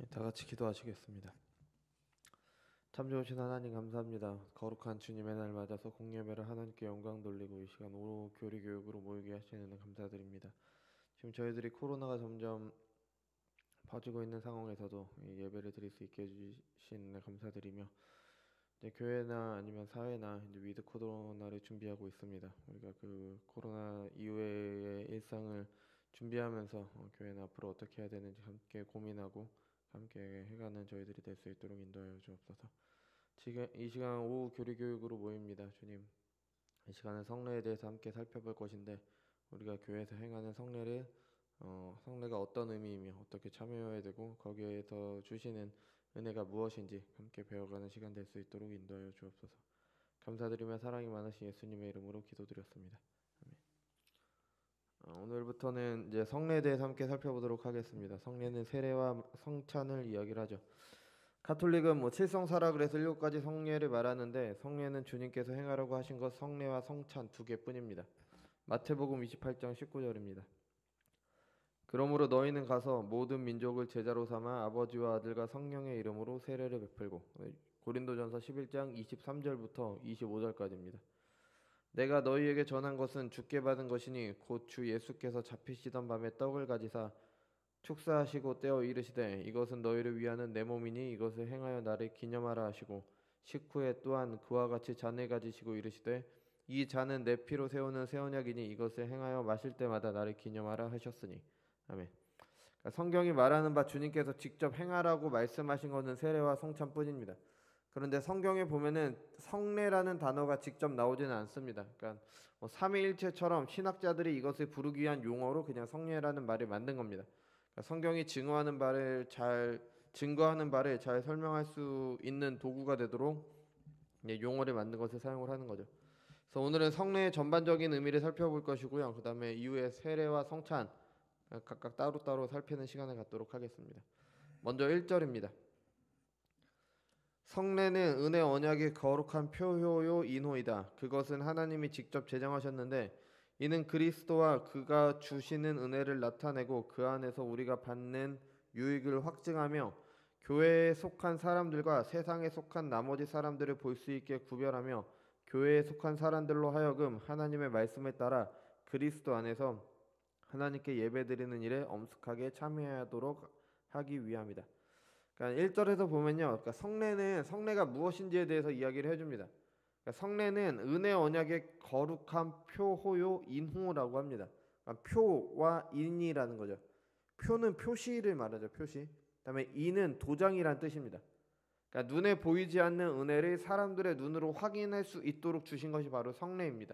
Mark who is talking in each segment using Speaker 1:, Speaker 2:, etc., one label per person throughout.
Speaker 1: 다 같이 기도하시겠습니다. 참 좋으신 하나님 감사합니다. 거룩한 주님의 날 맞아서 공예배를 하나님께 영광 돌리고 이 시간 오후 교리 교육으로 모이게 하시는 데 감사드립니다. 지금 저희들이 코로나가 점점 퍼지고 있는 상황에서도 이 예배를 드릴 수 있게 해주신 데 감사드리며 이제 교회나 아니면 사회나 이제 위드 코로나를 준비하고 있습니다. 우리가 그 코로나 이후의 일상을 준비하면서 교회는 앞으로 어떻게 해야 되는지 함께 고민하고 함께 해가는 저희들이 될 수 있도록 인도하여 주옵소서. 지금 이 시간 오후 교리 교육으로 모입니다. 주님, 이 시간은 성례에 대해서 함께 살펴볼 것인데 우리가 교회에서 행하는 성례를 성례가 어떤 의미이며 어떻게 참여해야 되고 거기에서 주시는 은혜가 무엇인지 함께 배워가는 시간 될 수 있도록 인도하여 주옵소서. 감사드리며 사랑이 많으신 예수님의 이름으로 기도드렸습니다. 아멘. 오늘부터는 이제 성례에 대해서 함께 살펴보도록 하겠습니다. 성례는 세례와 성찬을 이야기를 하죠. 가톨릭은 칠성사라 그래서 7가지 성례를 말하는데 성례는 주님께서 행하라고 하신 것 성례와 성찬 두 개뿐입니다. 마태복음 28장 19절입니다. 그러므로 너희는 가서 모든 민족을 제자로 삼아 아버지와 아들과 성령의 이름으로 세례를 베풀고 고린도전서 11장 23절부터 25절까지입니다. 내가 너희에게 전한 것은 주께 받은 것이니 곧 주 예수께서 잡히시던 밤에 떡을 가지사 축사하시고 떼어 이르시되 이것은 너희를 위하는 내 몸이니 이것을 행하여 나를 기념하라 하시고 식후에 또한 그와 같이 잔을 가지시고 이르시되 이 잔은 내 피로 세우는 새 언약이니 이것을 행하여 마실 때마다 나를 기념하라 하셨으니. 아멘. 그러니까 성경이 말하는 바 주님께서 직접 행하라고 말씀하신 것은 세례와 성찬뿐입니다. 그런데 성경에 보면은 성례라는 단어가 직접 나오지는 않습니다. 그러니까 삼위일체처럼 신학자들이 이것을 부르기 위한 용어로 그냥 성례라는 말을 만든 겁니다. 그러니까 성경이 증거하는 바를 잘 설명할 수 있는 도구가 되도록 용어를 만든 것을 사용을 하는 거죠. 그래서 오늘은 성례의 전반적인 의미를 살펴볼 것이고요. 그 다음에 이후에 세례와 성찬 각각 따로따로 살피는 시간을 갖도록 하겠습니다. 먼저 1절입니다. 성례는 은혜 언약의 거룩한 표효요 인호이다. 그것은 하나님이 직접 제정하셨는데 이는 그리스도와 그가 주시는 은혜를 나타내고 그 안에서 우리가 받는 유익을 확증하며 교회에 속한 사람들과 세상에 속한 나머지 사람들을 볼 수 있게 구별하며 교회에 속한 사람들로 하여금 하나님의 말씀을 따라 그리스도 안에서 하나님께 예배드리는 일에 엄숙하게 참여하도록 하기 위함이다. 그러니까 1절에서 보면요. 그러니까 성례가 무엇인지에 대해서 이야기를 해줍니다. 그러니까 성례는 은혜 언약의 거룩한 표호요 인호라고 합니다. 그러니까 표와 인이라는 거죠. 표는 표시를 말하죠. 표시. 그다음에 인은 도장이란 뜻입니다. 그러니까 눈에 보이지 않는 은혜를 사람들의 눈으로 확인할 수 있도록 주신 것이 바로 성례입니다.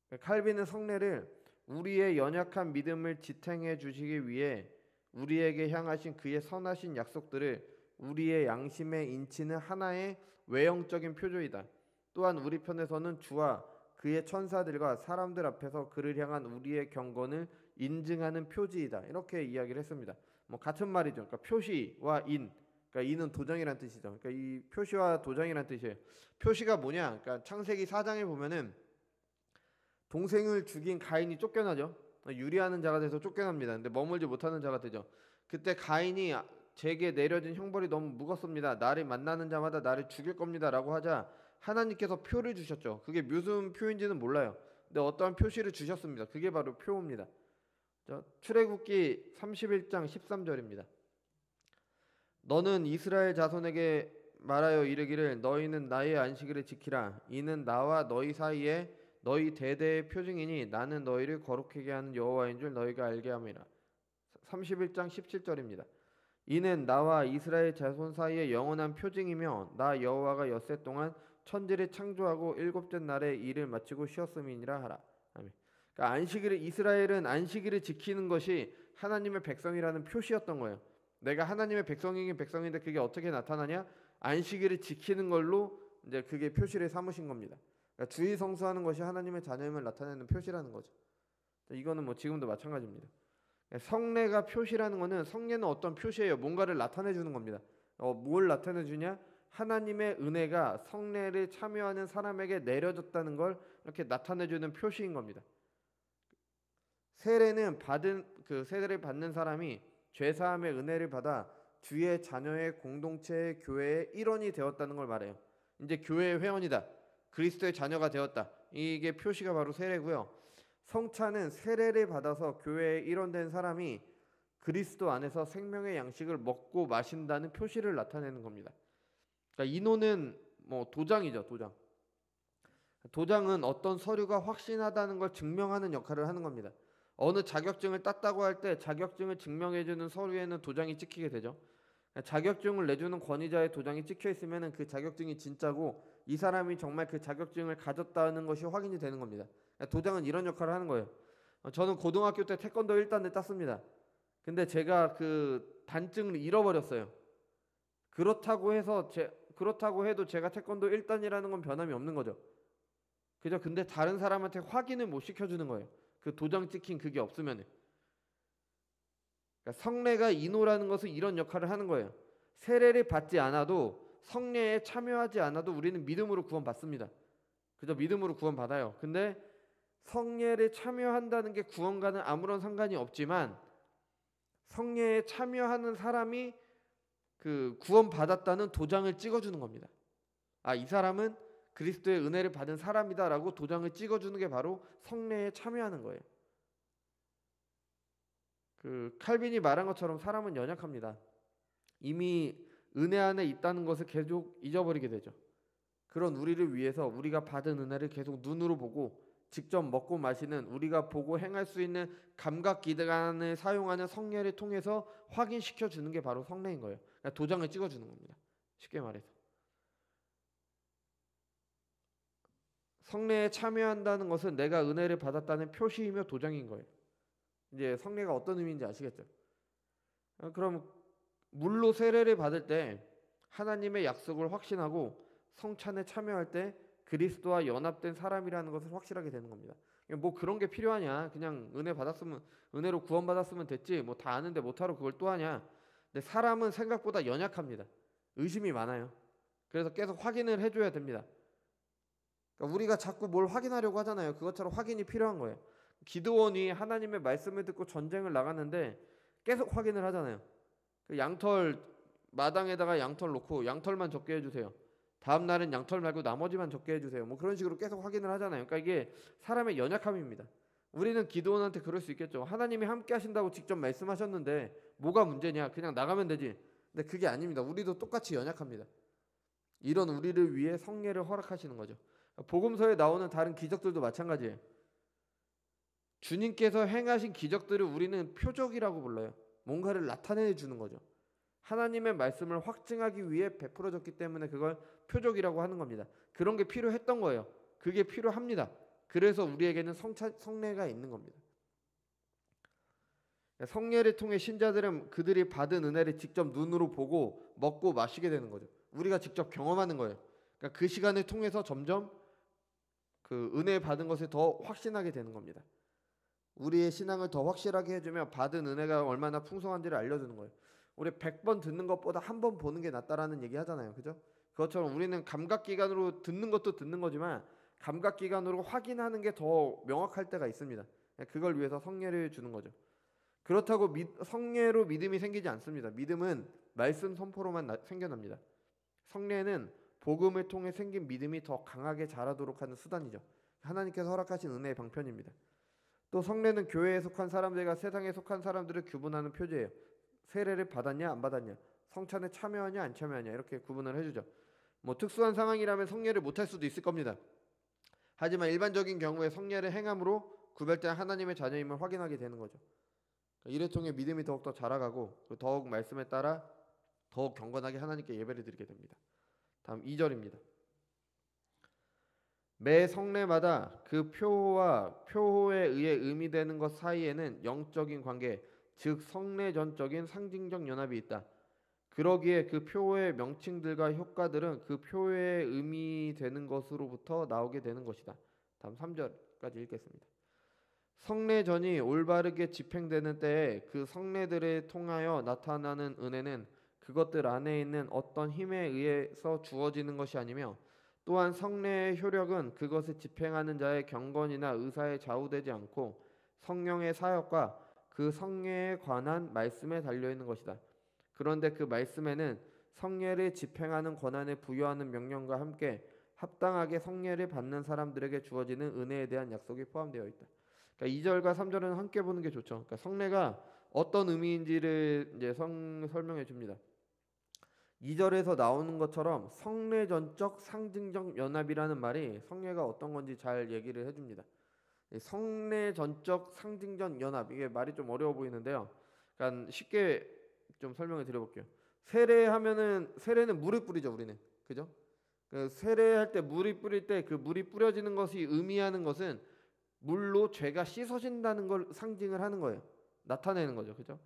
Speaker 1: 그러니까 칼빈은 성례를 우리의 연약한 믿음을 지탱해 주시기 위해 우리에게 향하신 그의 선하신 약속들을 우리의 양심에 인치는 하나의 외형적인 표조이다. 또한 우리 편에서는 주와 그의 천사들과 사람들 앞에서 그를 향한 우리의 경건을 인증하는 표지이다. 이렇게 이야기를 했습니다. 같은 말이죠. 그러니까 표시와 인. 그러니까 인은 도장이란 뜻이죠. 그러니까 이 표시와 도장이란 뜻이에요. 표시가 뭐냐? 그러니까 창세기 4장에 보면은 동생을 죽인 가인이 쫓겨나죠. 유리하는 자가 돼서 쫓겨납니다. 근데 머물지 못하는 자가 되죠. 그때 가인이 제게 내려진 형벌이 너무 무겁습니다. 나를 만나는 자마다 나를 죽일 겁니다. 라고 하자 하나님께서 표를 주셨죠. 그게 무슨 표인지는 몰라요. 근데 어떠한 표시를 주셨습니다. 그게 바로 표입니다. 출애굽기 31장 13절입니다. 너는 이스라엘 자손에게 말하여 이르기를 너희는 나의 안식일을 지키라. 이는 나와 너희 사이에 너희 대대의 표징이니 나는 너희를 거룩하게 하는 여호와인 줄 너희가 알게 함이라. 31장 17절입니다. 이는 나와 이스라엘 자손 사이의 영원한 표징이며 나 여호와가 엿새 동안 천지를 창조하고 일곱째 날에 일을 마치고 쉬었음이니라 하라. 아멘. 그러니까 이스라엘은 안식일을 지키는 것이 하나님의 백성이라는 표시였던 거예요. 내가 하나님의 백성이긴 백성인데 그게 어떻게 나타나냐? 안식일을 지키는 걸로 이제 그게 표시를 삼으신 겁니다. 그러니까 주의 성수하는 것이 하나님의 자녀임을 나타내는 표시라는 거죠. 이거는 지금도 마찬가지입니다. 성례가 표시라는 거는 성례는 어떤 표시예요? 뭔가를 나타내 주는 겁니다. 뭘 나타내 주냐? 하나님의 은혜가 성례를 참여하는 사람에게 내려졌다는 걸 이렇게 나타내 주는 표시인 겁니다. 세례를 받는 사람이 죄 사함의 은혜를 받아 주의 자녀의 공동체의 교회의 일원이 되었다는 걸 말해요. 이제 교회의 회원이다. 그리스도의 자녀가 되었다. 이게 표시가 바로 세례고요. 성찬은 세례를 받아서 교회의 일원된 사람이 그리스도 안에서 생명의 양식을 먹고 마신다는 표시를 나타내는 겁니다. 그러니까 인호는 뭐 도장이죠, 도장. 도장은 어떤 서류가 확신하다는 걸 증명하는 역할을 하는 겁니다. 어느 자격증을 땄다고 할 때 자격증을 증명해주는 서류에는 도장이 찍히게 되죠. 자격증을 내주는 권위자의 도장이 찍혀 있으면 그 자격증이 진짜고 이 사람이 정말 그 자격증을 가졌다는 것이 확인이 되는 겁니다. 도장은 이런 역할을 하는 거예요. 저는 고등학교 때 태권도 1단을 땄습니다. 근데 제가 그 단증을 잃어버렸어요. 그렇다고 해도 제가 태권도 1단이라는 건 변함이 없는 거죠. 그죠? 근데 다른 사람한테 확인을 못 시켜주는 거예요. 그 도장 찍힌 그게 없으면. 그러니까 성례가 인호라는 것은 이런 역할을 하는 거예요. 세례를 받지 않아도 성례에 참여하지 않아도 우리는 믿음으로 구원받습니다. 그죠? 믿음으로 구원받아요. 근데 성례에 참여한다는 게 구원과는 아무런 상관이 없지만 성례에 참여하는 사람이 그 구원받았다는 도장을 찍어주는 겁니다. 아, 이 사람은 그리스도의 은혜를 받은 사람이다라고 도장을 찍어주는 게 바로 성례에 참여하는 거예요. 그 칼빈이 말한 것처럼 사람은 연약합니다. 이미 은혜 안에 있다는 것을 계속 잊어버리게 되죠. 그런 우리를 위해서 우리가 받은 은혜를 계속 눈으로 보고 직접 먹고 마시는, 우리가 보고 행할 수 있는 감각 기관을 사용하는 성례를 통해서 확인시켜 주는 게 바로 성례인 거예요. 그러니까 도장을 찍어 주는 겁니다. 쉽게 말해서. 성례에 참여한다는 것은 내가 은혜를 받았다는 표시이며 도장인 거예요. 이제 성례가 어떤 의미인지 아시겠죠? 그럼 물로 세례를 받을 때 하나님의 약속을 확신하고 성찬에 참여할 때 그리스도와 연합된 사람이라는 것을 확실하게 되는 겁니다. 뭐 그런 게 필요하냐? 그냥 은혜 받았으면, 은혜로 구원받았으면 됐지. 뭐 다 아는데 못하러 그걸 또 하냐? 근데 사람은 생각보다 연약합니다. 의심이 많아요. 그래서 계속 확인을 해줘야 됩니다. 그러니까 우리가 자꾸 뭘 확인하려고 하잖아요. 그것처럼 확인이 필요한 거예요. 기드온이 하나님의 말씀을 듣고 전쟁을 나갔는데 계속 확인을 하잖아요. 그 양털 마당에다가 양털 놓고 양털만 적게 해주세요. 다음 날은 양털 말고 나머지만 적게 해주세요. 뭐 그런 식으로 계속 확인을 하잖아요. 그러니까 이게 사람의 연약함입니다. 우리는 기드온한테 그럴 수 있겠죠. 하나님이 함께 하신다고 직접 말씀하셨는데 뭐가 문제냐? 그냥 나가면 되지. 근데 그게 아닙니다. 우리도 똑같이 연약합니다. 이런 우리를 위해 성례를 허락하시는 거죠. 복음서에 나오는 다른 기적들도 마찬가지예요. 주님께서 행하신 기적들을 우리는 표적이라고 불러요. 뭔가를 나타내 주는 거죠. 하나님의 말씀을 확증하기 위해 베풀어졌기 때문에 그걸 표적이라고 하는 겁니다. 그런 게 필요했던 거예요. 그게 필요합니다. 그래서 우리에게는 성례가 있는 겁니다. 성례를 통해 신자들은 그들이 받은 은혜를 직접 눈으로 보고 먹고 마시게 되는 거죠. 우리가 직접 경험하는 거예요. 그러니까 그 시간을 통해서 점점 그 은혜 받은 것을 더 확신하게 되는 겁니다. 우리의 신앙을 더 확실하게 해주며 받은 은혜가 얼마나 풍성한지를 알려주는 거예요. 우리 100번 듣는 것보다 한 번 보는 게 낫다라는 얘기 하잖아요. 그죠? 그것처럼 우리는 감각기관으로 듣는 것도 듣는 거지만 감각기관으로 확인하는 게 더 명확할 때가 있습니다. 그걸 위해서 성례를 주는 거죠. 그렇다고 성례로 믿음이 생기지 않습니다. 믿음은 말씀 선포로만 생겨납니다. 성례는 복음을 통해 생긴 믿음이 더 강하게 자라도록 하는 수단이죠. 하나님께서 허락하신 은혜의 방편입니다. 또 성례는 교회에 속한 사람들과 세상에 속한 사람들을 구분하는 표제예요. 세례를 받았냐 안 받았냐, 성찬에 참여하냐 안 참여하냐, 이렇게 구분을 해주죠. 뭐 특수한 상황이라면 성례를 못할 수도 있을 겁니다. 하지만 일반적인 경우에 성례를 행함으로 구별된 하나님의 자녀임을 확인하게 되는 거죠. 이를 통해 믿음이 더욱더 자라가고 더욱 말씀에 따라 더욱 경건하게 하나님께 예배를 드리게 됩니다. 다음 2절입니다. 매 성례마다 그 표호와 표호에 의해 의미되는 것 사이에는 영적인 관계, 즉 성례전적인 상징적 연합이 있다. 그러기에 그 표호의 명칭들과 효과들은 그 표호에 의미되는 것으로부터 나오게 되는 것이다. 다음 3절까지 읽겠습니다. 성례전이 올바르게 집행되는 때에 그 성례들에 통하여 나타나는 은혜는 그것들 안에 있는 어떤 힘에 의해서 주어지는 것이 아니며, 또한 성례의 효력은 그것을 집행하는 자의 경건이나 의사에 좌우되지 않고 성령의 사역과 그 성례에 관한 말씀에 달려있는 것이다. 그런데 그 말씀에는 성례를 집행하는 권한을 부여하는 명령과 함께 합당하게 성례를 받는 사람들에게 주어지는 은혜에 대한 약속이 포함되어 있다. 그러니까 2절과 3절은 함께 보는 게 좋죠. 그러니까 성례가 어떤 의미인지를 이제 설명해 줍니다. 2절에서 나오는 것처럼 성례전적 상징적 연합이라는 말이 성례가 어떤 건지 잘 얘기를 해줍니다. 성례전적 상징적 연합, 이게 말이 좀 어려워 보이는데요. 그러니까 쉽게 좀 설명을 드려볼게요. 세례는 물을 뿌리죠, 우리는. 그죠? 그 세례할 때 물이 뿌릴 때 그 물이 뿌려지는 것이 의미하는 것은 물로 죄가 씻어진다는 걸 상징을 하는 거예요. 나타내는 거죠. 그죠?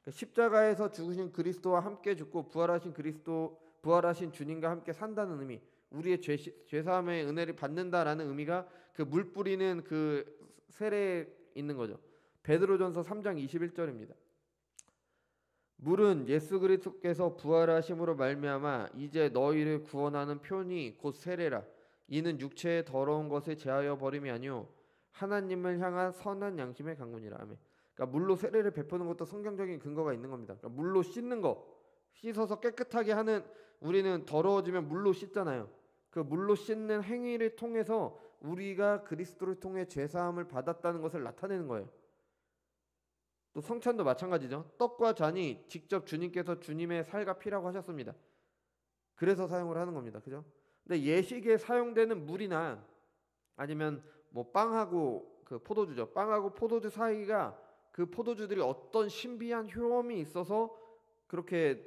Speaker 1: 십자가에서 죽으신 그리스도와 함께 죽고 부활하신 주님과 함께 산다는 의미, 우리의 죄사함의 은혜를 받는다라는 의미가 그 물 뿌리는 그 세례에 있는 거죠. 베드로전서 3장 21절입니다. 물은 예수 그리스도께서 부활하심으로 말미암아 이제 너희를 구원하는 표니 곧 세례라. 이는 육체의 더러운 것을 제하여 버림이 아니요 하나님을 향한 선한 양심의 강문이라. 아멘. 그러니까 물로 세례를 베푸는 것도 성경적인 근거가 있는 겁니다. 그러니까 물로 씻는 거, 씻어서 깨끗하게 하는, 우리는 더러워지면 물로 씻잖아요. 그 물로 씻는 행위를 통해서 우리가 그리스도를 통해 죄사함을 받았다는 것을 나타내는 거예요. 또 성찬도 마찬가지죠. 떡과 잔이 직접 주님께서 주님의 살과 피라고 하셨습니다. 그래서 사용을 하는 겁니다. 그죠? 근데 예식에 사용되는 물이나 아니면 뭐 빵하고 그 포도주죠. 빵하고 포도주 사이가 그 포도주들이 어떤 신비한 효험이 있어서 그렇게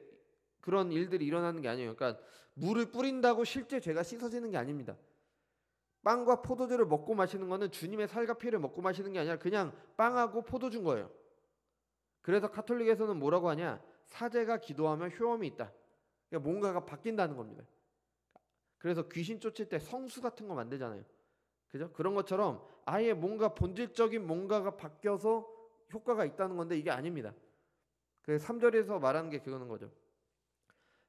Speaker 1: 그런 일들이 일어나는 게 아니에요. 그러니까 물을 뿌린다고 실제 죄가 씻어지는 게 아닙니다. 빵과 포도주를 먹고 마시는 거는 주님의 살과 피를 먹고 마시는 게 아니라 그냥 빵하고 포도주인 거예요. 그래서 가톨릭에서는 뭐라고 하냐? 사제가 기도하면 효험이 있다. 그러니까 뭔가가 바뀐다는 겁니다. 그래서 귀신 쫓을 때 성수 같은 거 만들잖아요. 그죠? 그런 것처럼 아예 뭔가 본질적인 뭔가가 바뀌어서 효과가 있다는 건데 이게 아닙니다. 그 3절에서 말하는 게 그거는 거죠.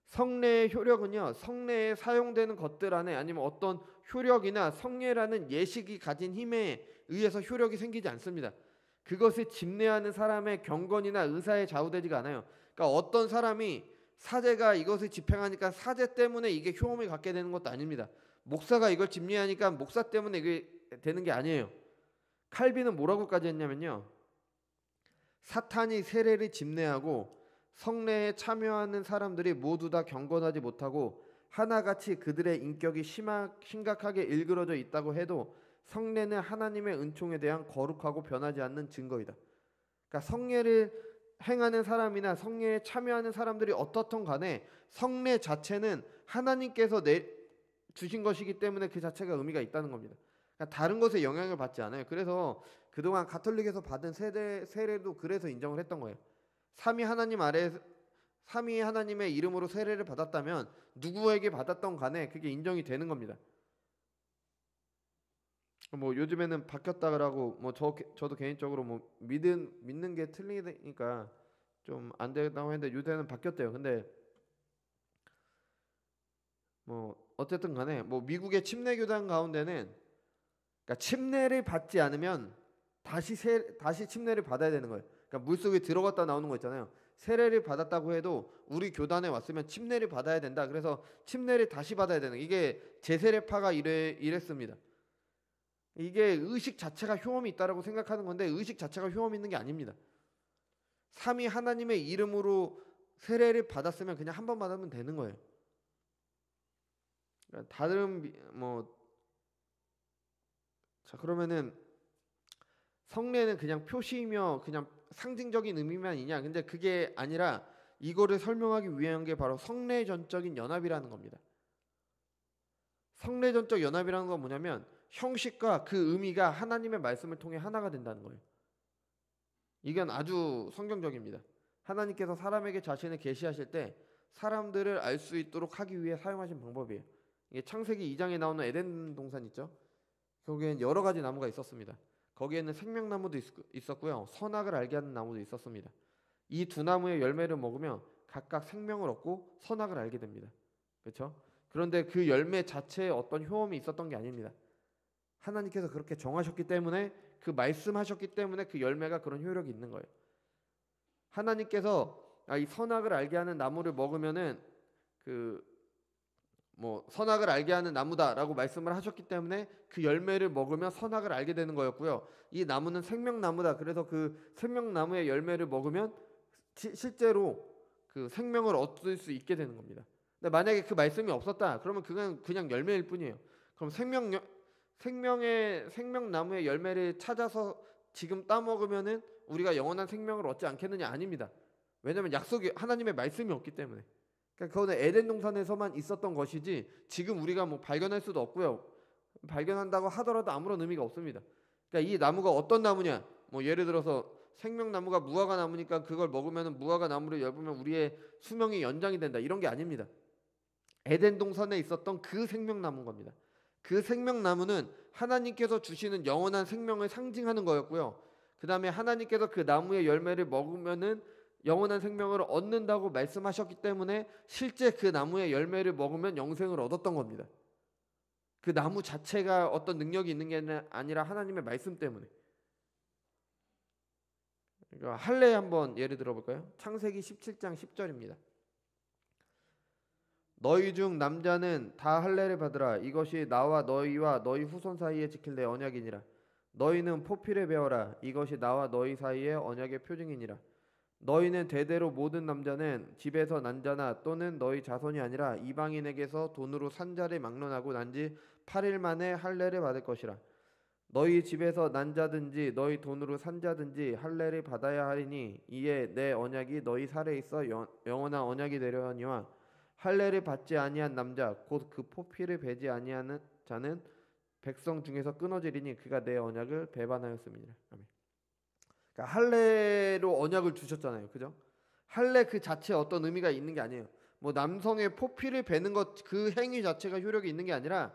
Speaker 1: 성례의 효력은요, 성례에 사용되는 것들 안에 아니면 어떤 효력이나 성례라는 예식이 가진 힘에 의해서 효력이 생기지 않습니다. 그것을 집례하는 사람의 경건이나 의사에 좌우되지가 않아요. 그러니까 어떤 사람이 사제가 이것을 집행하니까 사제 때문에 이게 효험을 갖게 되는 것도 아닙니다. 목사가 이걸 집례하니까 목사 때문에 이게 되는 게 아니에요. 칼빈은 뭐라고까지 했냐면요, 사탄이 세례를 집례하고 성례에 참여하는 사람들이 모두 다 경건하지 못하고 하나같이 그들의 인격이 심각하게 일그러져 있다고 해도 성례는 하나님의 은총에 대한 거룩하고 변하지 않는 증거이다. 그러니까 성례를 행하는 사람이나 성례에 참여하는 사람들이 어떻든 간에 성례 자체는 하나님께서 주신 것이기 때문에 그 자체가 의미가 있다는 겁니다. 그러니까 다른 것에 영향을 받지 않아요. 그래서 그동안 가톨릭에서 받은 세례도 그래서 인정을 했던 거예요. 삼위 하나님의 이름으로 세례를 받았다면 누구에게 받았던 간에 그게 인정이 되는 겁니다. 뭐 요즘에는 바뀌었다라고 뭐 저도 개인적으로 뭐 믿는 게 틀리니까 좀 안 된다고 했는데 요새는 바뀌었대요. 근데 뭐 어쨌든 간에 뭐 미국의 침례 교단 가운데는 그러니까 침례를 받지 않으면 다시 침례를 받아야 되는 거예요. 그러니까 물속에 들어갔다 나오는 거 있잖아요. 세례를 받았다고 해도 우리 교단에 왔으면 침례를 받아야 된다. 그래서 침례를 다시 받아야 되는, 이게 제세례파가 이랬습니다. 이게 의식 자체가 효험이 있다라고 생각하는 건데 의식 자체가 효험이 있는 게 아닙니다. 삼위 하나님의 이름으로 세례를 받았으면 그냥 한 번 받으면 되는 거예요. 그러니까 다른 자, 그러면은 성례는 그냥 표시이며 그냥 상징적인 의미만 있냐? 근데 그게 아니라 이거를 설명하기 위한 게 바로 성례전적인 연합이라는 겁니다. 성례전적 연합이라는 건 뭐냐면 형식과 그 의미가 하나님의 말씀을 통해 하나가 된다는 거예요. 이건 아주 성경적입니다. 하나님께서 사람에게 자신을 계시하실 때 사람들을 알 수 있도록 하기 위해 사용하신 방법이에요. 이게 창세기 2장에 나오는 에덴 동산 있죠? 거기엔 여러 가지 나무가 있었습니다. 거기에는 생명나무도 있었고요, 선악을 알게 하는 나무도 있었습니다. 이 두 나무의 열매를 먹으면 각각 생명을 얻고 선악을 알게 됩니다. 그렇죠? 그런데 그 열매 자체에 어떤 효험이 있었던 게 아닙니다. 하나님께서 그렇게 정하셨기 때문에, 그 말씀하셨기 때문에 그 열매가 그런 효력이 있는 거예요. 하나님께서 이 선악을 알게 하는 나무를 먹으면은 선악을 알게 하는 나무다라고 말씀을 하셨기 때문에 그 열매를 먹으면 선악을 알게 되는 거였고요. 이 나무는 생명나무다. 그래서 그 생명나무의 열매를 먹으면 실제로 그 생명을 얻을 수 있게 되는 겁니다. 근데 만약에 그 말씀이 없었다, 그러면 그냥 열매일 뿐이에요. 그럼 생명나무의 열매를 찾아서 지금 따 먹으면은 우리가 영원한 생명을 얻지 않겠느냐? 아닙니다. 왜냐하면 약속이 하나님의 말씀이 없기 때문에. 그러니까 그거는 에덴 동산에서만 있었던 것이지 지금 우리가 발견할 수도 없고요. 발견한다고 하더라도 아무런 의미가 없습니다. 그러니까 이 나무가 어떤 나무냐? 예를 들어서 생명나무가 무화과 나무니까 그걸 먹으면 무화과 나무를 열으면 우리의 수명이 연장이 된다. 이런 게 아닙니다. 에덴 동산에 있었던 그 생명나무인 겁니다. 그 생명나무는 하나님께서 주시는 영원한 생명을 상징하는 거였고요. 그 다음에 하나님께서 그 나무의 열매를 먹으면은 영원한 생명을 얻는다고 말씀하셨기 때문에 실제 그 나무의 열매를 먹으면 영생을 얻었던 겁니다. 그 나무 자체가 어떤 능력이 있는 게 아니라 하나님의 말씀 때문에. 그러니까 할례 한번 예를 들어볼까요? 창세기 17장 10절입니다. 너희 중 남자는 다 할례를 받으라. 이것이 나와 너희와 너희 후손 사이에 지킬 내 언약이니라. 너희는 포피를 베어라. 이것이 나와 너희 사이의 언약의 표징이니라. 너희는 대대로 모든 남자는 집에서 난 자나 또는 너희 자손이 아니라 이방인에게서 돈으로 산 자를 막론하고 난 지 8일 만에 할례를 받을 것이라. 너희 집에서 난 자든지 너희 돈으로 산 자든지 할례를 받아야 하리니 이에 내 언약이 너희 살에 있어 영원한 언약이 되려니와 할례를 받지 아니한 남자 곧 그 포피를 베지 아니하는 자는 백성 중에서 끊어지리니 그가 내 언약을 배반하였습니다. 아멘. 그러니까 할례로 언약을 주셨잖아요. 그죠? 할례 그 자체에 어떤 의미가 있는 게 아니에요. 남성의 포피를 베는 것 그 행위 자체가 효력이 있는 게 아니라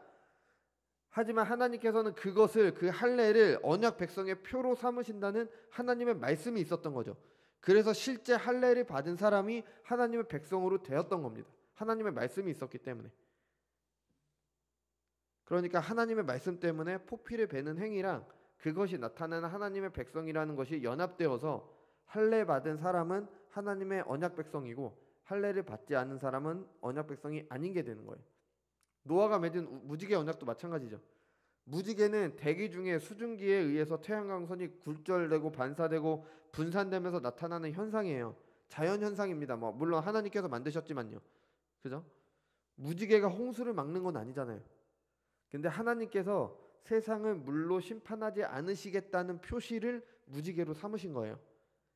Speaker 1: 하지만 하나님께서는 그것을 그 할례를 언약 백성의 표로 삼으신다는 하나님의 말씀이 있었던 거죠. 그래서 실제 할례를 받은 사람이 하나님의 백성으로 되었던 겁니다. 하나님의 말씀이 있었기 때문에. 그러니까 하나님의 말씀 때문에 포피를 베는 행위랑 그것이 나타나는 하나님의 백성이라는 것이 연합되어서 할례 받은 사람은 하나님의 언약 백성이고 할례를 받지 않는 사람은 언약 백성이 아닌 게 되는 거예요. 노아가 맺은 무지개 언약도 마찬가지죠. 무지개는 대기 중에 수증기에 의해서 태양광선이 굴절되고 반사되고 분산되면서 나타나는 현상이에요. 자연 현상입니다. 물론 하나님께서 만드셨지만요. 그죠? 무지개가 홍수를 막는 건 아니잖아요. 근데 하나님께서 세상을 물로 심판하지 않으시겠다는 표시를 무지개로 삼으신 거예요.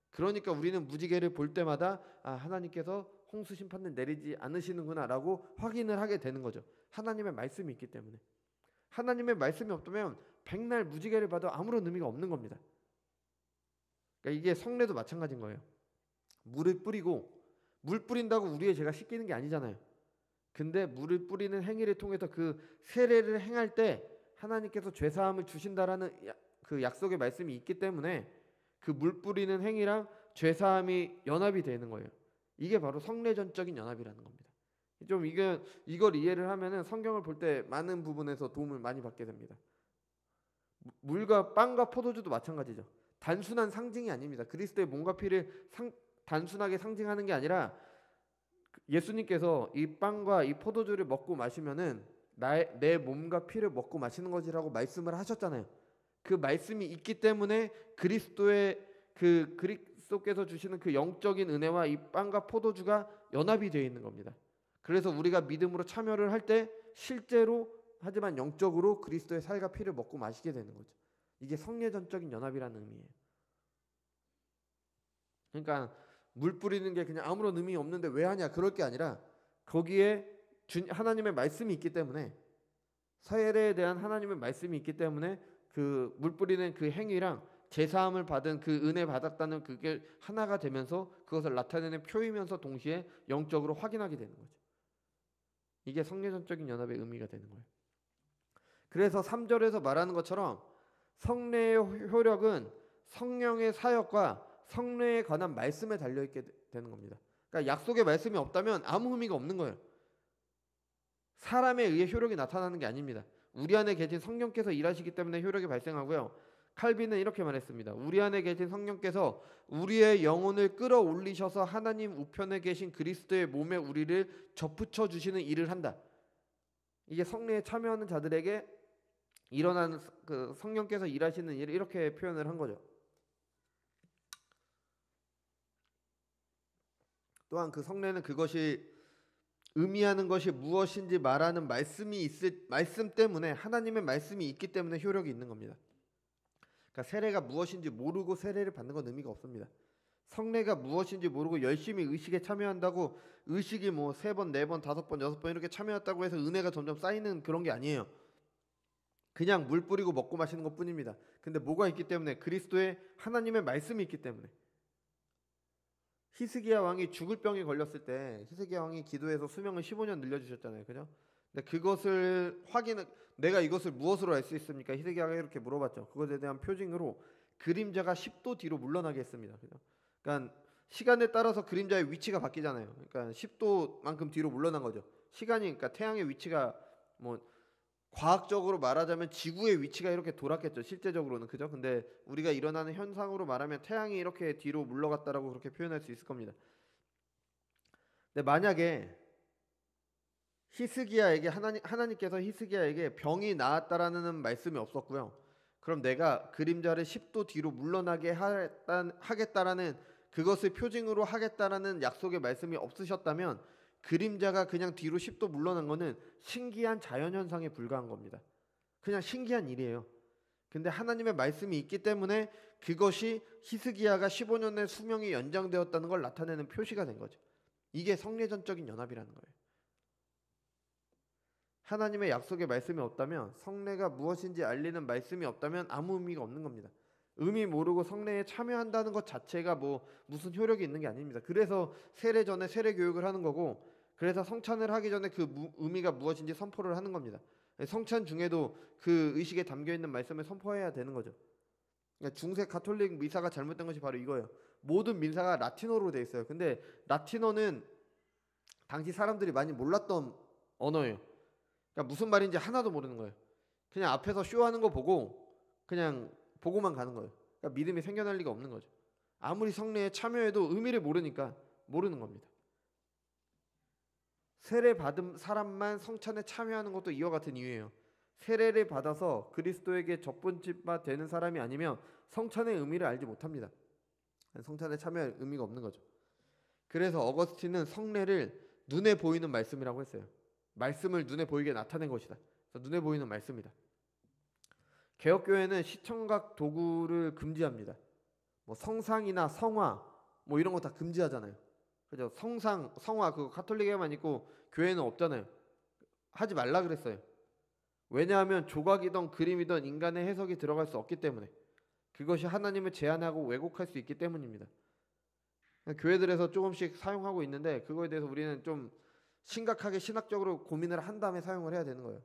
Speaker 1: 그러니까 우리는 무지개를 볼 때마다 하나님께서 홍수 심판을 내리지 않으시는구나 라고 확인을 하게 되는 거죠. 하나님의 말씀이 있기 때문에. 하나님의 말씀이 없다면 백날 무지개를 봐도 아무런 의미가 없는 겁니다. 그러니까 이게 성례도 마찬가지인 거예요. 물을 뿌리고 물 뿌린다고 우리의 죄가 씻기는 게 아니잖아요. 근데 물을 뿌리는 행위를 통해서 그 세례를 행할 때 하나님께서 죄사함을 주신다라는 그 약속의 말씀이 있기 때문에 그 물 뿌리는 행위랑 죄사함이 연합이 되는 거예요. 이게 바로 성례전적인 연합이라는 겁니다. 좀 이걸 이해를 하면은 성경을 볼 때 많은 부분에서 도움을 많이 받게 됩니다. 물과 빵과 포도주도 마찬가지죠. 단순한 상징이 아닙니다. 그리스도의 몸과 피를 단순하게 상징하는 게 아니라 예수님께서 이 빵과 이 포도주를 먹고 마시면은 내 몸과 피를 먹고 마시는 것이라고 말씀을 하셨잖아요. 그 말씀이 있기 때문에 그리스도께서 주시는 그 영적인 은혜와 이 빵과 포도주가 연합이 되어 있는 겁니다. 그래서 우리가 믿음으로 참여를 할 때 실제로 하지만 영적으로 그리스도의 살과 피를 먹고 마시게 되는 거죠. 이게 성례전적인 연합이라는 의미예요. 그러니까 물 뿌리는 게 그냥 아무런 의미 없는데 왜 하냐 그럴 게 아니라 거기에 하나님의 말씀이 있기 때문에 세례에 대한 하나님의 말씀이 있기 때문에 그 물 뿌리는 그 행위랑 제사함을 받은 그 은혜 받았다는 그게 하나가 되면서 그것을 나타내는 표이면서 동시에 영적으로 확인하게 되는 거죠. 이게 성례전적인 연합의 의미가 되는 거예요. 그래서 3절에서 말하는 것처럼 성례의 효력은 성령의 사역과 성례에 관한 말씀에 달려있게 되는 겁니다. 그러니까 약속의 말씀이 없다면 아무 의미가 없는 거예요. 사람에 의해 효력이 나타나는 게 아닙니다. 우리 안에 계신 성령께서 일하시기 때문에 효력이 발생하고요. 칼빈은 이렇게 말했습니다. 우리 안에 계신 성령께서 우리의 영혼을 끌어올리셔서 하나님 우편에 계신 그리스도의 몸에 우리를 접붙여 주시는 일을 한다. 이게 성례에 참여하는 자들에게 일어나는 그 성령께서 일하시는 일을 이렇게 표현을 한 거죠. 또한 그 성례는 그것이 의미하는 것이 무엇인지 말하는 말씀 때문에, 하나님의 말씀이 있기 때문에 효력이 있는 겁니다. 그러니까 세례가 무엇인지 모르고 세례를 받는 건 의미가 없습니다. 성례가 무엇인지 모르고 열심히 의식에 참여한다고 의식이 뭐 3번, 4번, 5번, 6번 이렇게 참여했다고 해서 은혜가 점점 쌓이는 그런 게 아니에요. 그냥 물 뿌리고 먹고 마시는 것뿐입니다. 근데 뭐가 있기 때문에? 그리스도의 하나님의 말씀이 있기 때문에. 히스기야 왕이 죽을 병에 걸렸을 때 히스기야 왕이 기도해서 수명을 15년 늘려주셨잖아요. 그죠? 근데 그것을 내가 이것을 무엇으로 알 수 있습니까? 히스기야가 이렇게 물어봤죠. 그것에 대한 표징으로 그림자가 10도 뒤로 물러나게 했습니다. 그죠? 그러니까 시간에 따라서 그림자의 위치가 바뀌잖아요. 그러니까 10도만큼 뒤로 물러난 거죠. 그러니까 태양의 위치가 뭐 과학적으로 말하자면 지구의 위치가 이렇게 돌았겠죠. 실제적으로는. 그죠? 근데 우리가 일어나는 현상으로 말하면 태양이 이렇게 뒤로 물러갔다라고 그렇게 표현할 수 있을 겁니다. 근데 만약에 히스기야에게 하나님께서 히스기야에게 병이 나았다라는 말씀이 없었고요. 그럼 내가 그림자를 10도 뒤로 물러나게 하겠다라는, 그것을 표징으로 하겠다라는 약속의 말씀이 없으셨다면 그림자가 그냥 뒤로 10도 물러난 거는 신기한 자연현상에 불과한 겁니다. 그냥 신기한 일이에요. 근데 하나님의 말씀이 있기 때문에 그것이 히스기야가 15년의 수명이 연장되었다는 걸 나타내는 표시가 된 거죠. 이게 성례전적인 연합이라는 거예요. 하나님의 약속의 말씀이 없다면, 성례가 무엇인지 알리는 말씀이 없다면 아무 의미가 없는 겁니다. 의미 모르고 성례에 참여한다는 것 자체가 뭐 무슨 효력이 있는 게 아닙니다. 그래서 세례 전에 세례 교육을 하는 거고, 그래서 성찬을 하기 전에 그 의미가 무엇인지 선포를 하는 겁니다. 성찬 중에도 그 의식에 담겨 있는 말씀을 선포해야 되는 거죠. 그러니까 중세 가톨릭 미사가 잘못된 것이 바로 이거예요. 모든 미사가 라틴어로 돼 있어요. 근데 라틴어는 당시 사람들이 많이 몰랐던 언어예요. 그러니까 무슨 말인지 하나도 모르는 거예요. 그냥 앞에서 쇼하는 거 보고 그냥 보고만 가는 거예요. 그러니까 믿음이 생겨날 리가 없는 거죠. 아무리 성례에 참여해도 의미를 모르니까 모르는 겁니다. 세례 받은 사람만 성찬에 참여하는 것도 이와 같은 이유예요. 세례를 받아서 그리스도에게 접붙임바 되는 사람이 아니면 성찬의 의미를 알지 못합니다. 성찬에 참여할 의미가 없는 거죠. 그래서 어거스틴은 성례를 눈에 보이는 말씀이라고 했어요. 말씀을 눈에 보이게 나타낸 것이다. 그래서 눈에 보이는 말씀이다. 개혁교회는 시청각 도구를 금지합니다. 뭐 성상이나 성화 뭐 이런 거 다 금지하잖아요. 그죠? 성상, 성화 그거 가톨릭에만 있고 교회는 없잖아요. 하지 말라 그랬어요. 왜냐하면 조각이든 그림이든 인간의 해석이 들어갈 수 없기 때문에, 그것이 하나님을 제한하고 왜곡할 수 있기 때문입니다. 교회들에서 조금씩 사용하고 있는데 그거에 대해서 우리는 좀 심각하게 신학적으로 고민을 한 다음에 사용을 해야 되는 거예요.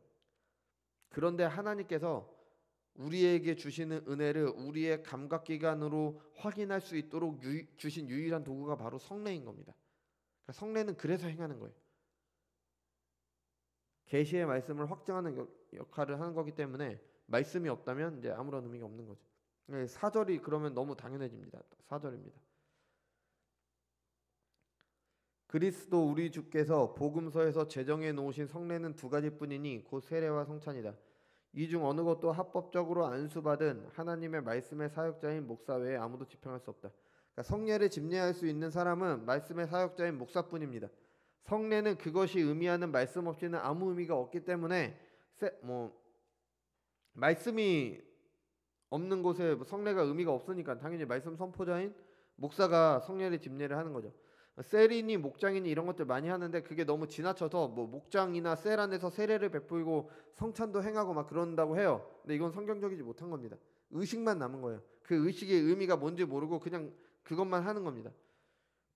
Speaker 1: 그런데 하나님께서 우리에게 주시는 은혜를 우리의 감각기관으로 확인할 수 있도록 주신 유일한 도구가 바로 성례인 겁니다. 그러니까 성례는 그래서 행하는 거예요. 계시의 말씀을 확증하는 역할을 하는 거기 때문에 말씀이 없다면 이제 아무런 의미가 없는 거죠. 사절이 그러면 너무 당연해집니다. 사절입니다. 그리스도 우리 주께서 복음서에서 제정해 놓으신 성례는 2가지뿐이니 곧 세례와 성찬이다. 이 중 어느 것도 합법적으로 안수받은 하나님의 말씀의 사역자인 목사 외에 아무도 집행할 수 없다. 그러니까 성례를 집례할 수 있는 사람은 말씀의 사역자인 목사뿐입니다. 성례는 그것이 의미하는 말씀 없이는 아무 의미가 없기 때문에 말씀이 없는 곳에 성례가 의미가 없으니까 당연히 말씀 선포자인 목사가 성례를 집례를 하는 거죠. 셀이니 목장이니 이런 것들 많이 하는데 그게 너무 지나쳐서 뭐 목장이나 셀 안에서 세례를 베풀고 성찬도 행하고 막 그런다고 해요. 근데 이건 성경적이지 못한 겁니다. 의식만 남은 거예요. 그 의식의 의미가 뭔지 모르고 그냥 그것만 하는 겁니다.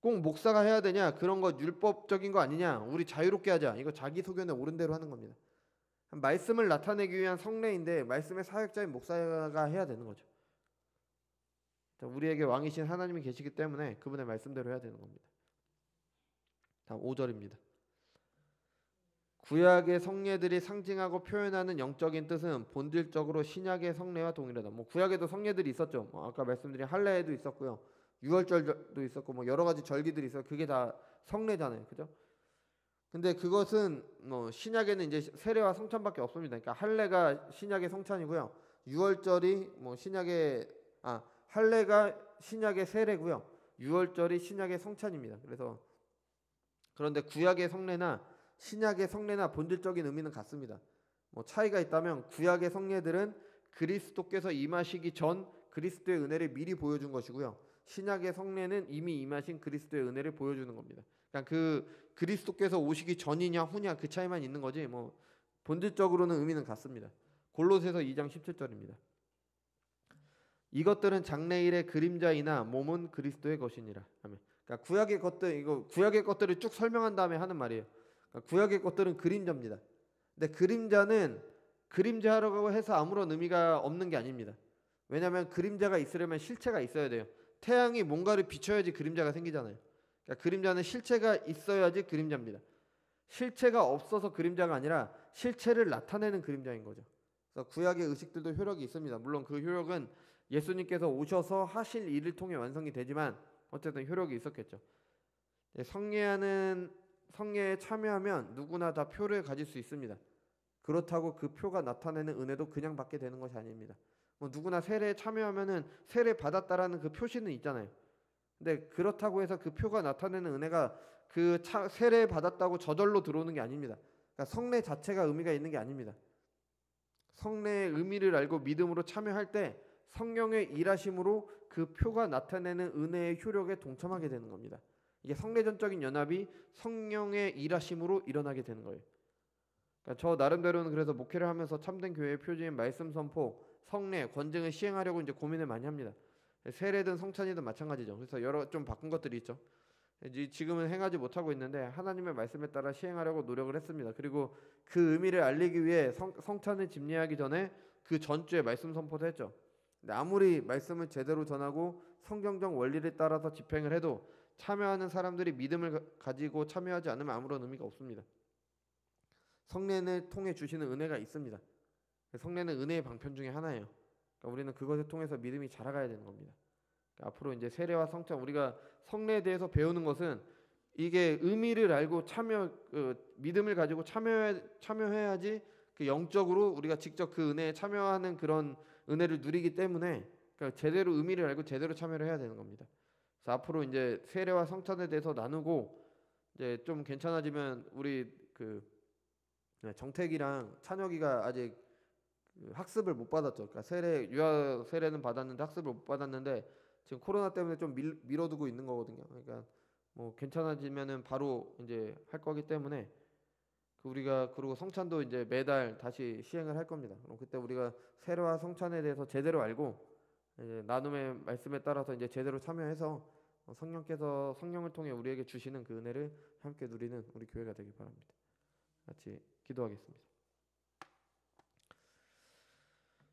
Speaker 1: 꼭 목사가 해야 되냐? 그런 거 율법적인 거 아니냐? 우리 자유롭게 하자. 이거 자기 소견에 옳은 대로 하는 겁니다. 말씀을 나타내기 위한 성례인데 말씀의 사역자인 목사가 해야 되는 거죠. 우리에게 왕이신 하나님이 계시기 때문에 그분의 말씀대로 해야 되는 겁니다. 다음 5절입니다. 구약의 성례들이 상징하고 표현하는 영적인 뜻은 본질적으로 신약의 성례와 동일하다. 뭐 구약에도 성례들이 있었죠. 뭐 아까 말씀드린 할례도 있었고요. 유월절도 있었고 뭐 여러 가지 절기들이 있어요. 그게 다 성례잖아요. 그죠? 근데 그것은 뭐 신약에는 이제 세례와 성찬밖에 없습니다. 그러니까 할례가 신약의 성찬이고요. 유월절이 뭐 신약의 할례가 신약의 세례고요. 유월절이 신약의 성찬입니다. 그래서 그런데 구약의 성례나 신약의 성례나 본질적인 의미는 같습니다. 뭐 차이가 있다면 구약의 성례들은 그리스도께서 임하시기 전 그리스도의 은혜를 미리 보여준 것이고요. 신약의 성례는 이미 임하신 그리스도의 은혜를 보여주는 겁니다. 그러니까 그 그리스도께서 오시기 전이냐 후냐 그 차이만 있는 거지 뭐 본질적으로는 의미는 같습니다. 골로새서 2장 17절입니다. 이것들은 장래일의 그림자이나 몸은 그리스도의 것이니라. 아멘. 그러니까 구약의 것들을 쭉 설명한 다음에 하는 말이에요. 그러니까 구약의 것들은 그림자입니다. 근데 그림자는 그림자라고 해서 아무런 의미가 없는 게 아닙니다. 왜냐하면 그림자가 있으려면 실체가 있어야 돼요. 태양이 뭔가를 비춰야지 그림자가 생기잖아요. 그러니까 그림자는 실체가 있어야지 그림자입니다. 실체가 없어서 그림자가 아니라 실체를 나타내는 그림자인 거죠. 그래서 구약의 의식들도 효력이 있습니다. 물론 그 효력은 예수님께서 오셔서 하실 일을 통해 완성이 되지만 어쨌든 효력이 있었겠죠. 성례에 참여하면 누구나 다 표를 가질 수 있습니다. 그렇다고 그 표가 나타내는 은혜도 그냥 받게 되는 것이 아닙니다. 뭐 누구나 세례에 참여하면은 세례 받았다라는 그 표시는 있잖아요. 근데 그렇다고 해서 그 표가 나타내는 은혜가 세례 받았다고 저절로 들어오는 게 아닙니다. 그러니까 성례 자체가 의미가 있는 게 아닙니다. 성례의 의미를 알고 믿음으로 참여할 때 성령의 일하심으로 그 표가 나타내는 은혜의 효력에 동참하게 되는 겁니다. 이게 성례전적인 연합이 성령의 일하심으로 일어나게 되는 거예요. 그러니까 저 나름대로는 그래서 목회를 하면서 참된 교회의 표지인 말씀 선포, 성례, 권증을 시행하려고 이제 고민을 많이 합니다. 세례든 성찬이든 마찬가지죠. 그래서 여러 좀 바꾼 것들이 있죠. 지금은 행하지 못하고 있는데 하나님의 말씀에 따라 시행하려고 노력을 했습니다. 그리고 그 의미를 알리기 위해 성찬을 집례하기 전에 그 전주에 말씀 선포도 했죠. 근데 아무리 말씀을 제대로 전하고 성경적 원리를 따라서 집행을 해도 참여하는 사람들이 믿음을 가지고 참여하지 않으면 아무런 의미가 없습니다. 성례를 통해 주시는 은혜가 있습니다. 성례는 은혜의 방편 중에 하나예요. 그러니까 우리는 그것을 통해서 믿음이 자라가야 되는 겁니다. 그러니까 앞으로 이제 세례와 성찬 우리가 성례에 대해서 배우는 것은 이게 의미를 알고 믿음을 가지고 참여해야지 그 영적으로 우리가 직접 그 은혜에 참여하는 그런 은혜를 누리기 때문에 그러니까 제대로 의미를 알고 제대로 참여를 해야 되는 겁니다. 그래서 앞으로 이제 세례와 성찬에 대해서 나누고 이제 좀 괜찮아지면 우리 정택이랑 찬혁이가 아직 학습을 못 받았죠. 그러니까 유아 세례는 받았는데 학습을 못 받았는데 지금 코로나 때문에 좀 미뤄두고 있는 거거든요. 그러니까 뭐 괜찮아지면은 바로 이제 할 거기 때문에 우리가 그리고 성찬도 이제 매달 다시 시행을 할 겁니다. 그럼 그때 우리가 세례와 성찬에 대해서 제대로 알고 이제 나눔의 말씀에 따라서 이제 제대로 참여해서 성령께서 성령을 통해 우리에게 주시는 그 은혜를 함께 누리는 우리 교회가 되길 바랍니다. 같이 기도하겠습니다.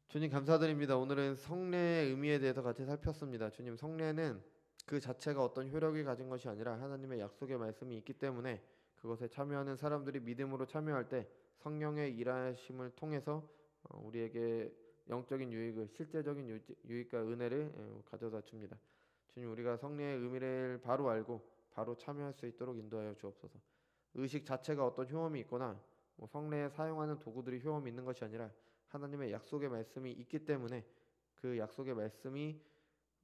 Speaker 1: 주님 감사드립니다. 오늘은 성례의 의미에 대해서 같이 살폈습니다. 주님 성례는 그 자체가 어떤 효력이 가진 것이 아니라 하나님의 약속의 말씀이 있기 때문에 그것에 참여하는 사람들이 믿음으로 참여할 때 성령의 일하심을 통해서 우리에게 영적인 유익을 실제적인 유익과 은혜를 가져다 줍니다. 주님 우리가 성례의 의미를 바로 알고 바로 참여할 수 있도록 인도하여 주옵소서. 의식 자체가 어떤 효험이 있거나 성례에 사용하는 도구들이 효험이 있는 것이 아니라 하나님의 약속의 말씀이 있기 때문에 그 약속의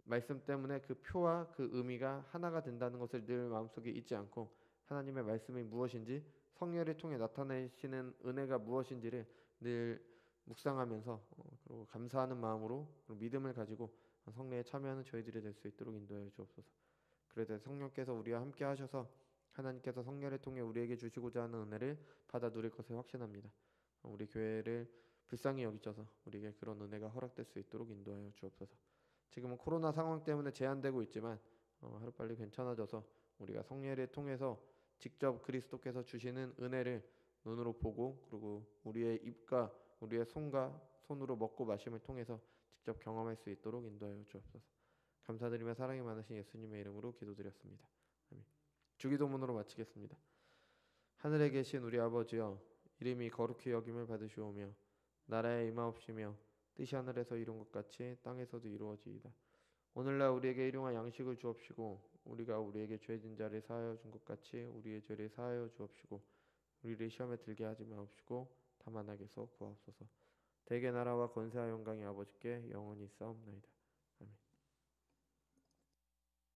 Speaker 1: 말씀 때문에 그 표와 그 의미가 하나가 된다는 것을 늘 마음속에 잊지 않고 하나님의 말씀이 무엇인지 성령을 통해 나타내시는 은혜가 무엇인지를 늘 묵상하면서 그리고 감사하는 마음으로 믿음을 가지고 성례에 참여하는 저희들이 될 수 있도록 인도하여 주옵소서. 그래도 성령께서 우리와 함께 하셔서 하나님께서 성령을 통해 우리에게 주시고자 하는 은혜를 받아 누릴 것을 확신합니다. 우리 교회를 불쌍히 여기셔서 우리에게 그런 은혜가 허락될 수 있도록 인도하여 주옵소서. 지금은 코로나 상황 때문에 제한되고 있지만 하루빨리 괜찮아져서 우리가 성례를 통해서 직접 그리스도께서 주시는 은혜를 눈으로 보고 그리고 우리의 입과 우리의 손으로 먹고 마심을 통해서 직접 경험할 수 있도록 인도하여 주옵소서. 감사드리며 사랑이 많으신 예수님의 이름으로 기도드렸습니다. 아멘. 주기도문으로 마치겠습니다. 하늘에 계신 우리 아버지여, 이름이 거룩히 여김을 받으시오며 나라에 임하옵시며 뜻이 하늘에서 이룬 것 같이 땅에서도 이루어지이다. 오늘날 우리에게 일용할 양식을 주옵시고 우리가 우리에게 죄진 자를 사하여 준 것 같이 우리의 죄를 사하여 주옵시고 우리를 시험에 들게 하지 마옵시고 다만 악에서 구하옵소서. 대개 나라와 권세와 영광이 아버지께 영원히 있사옵나이다.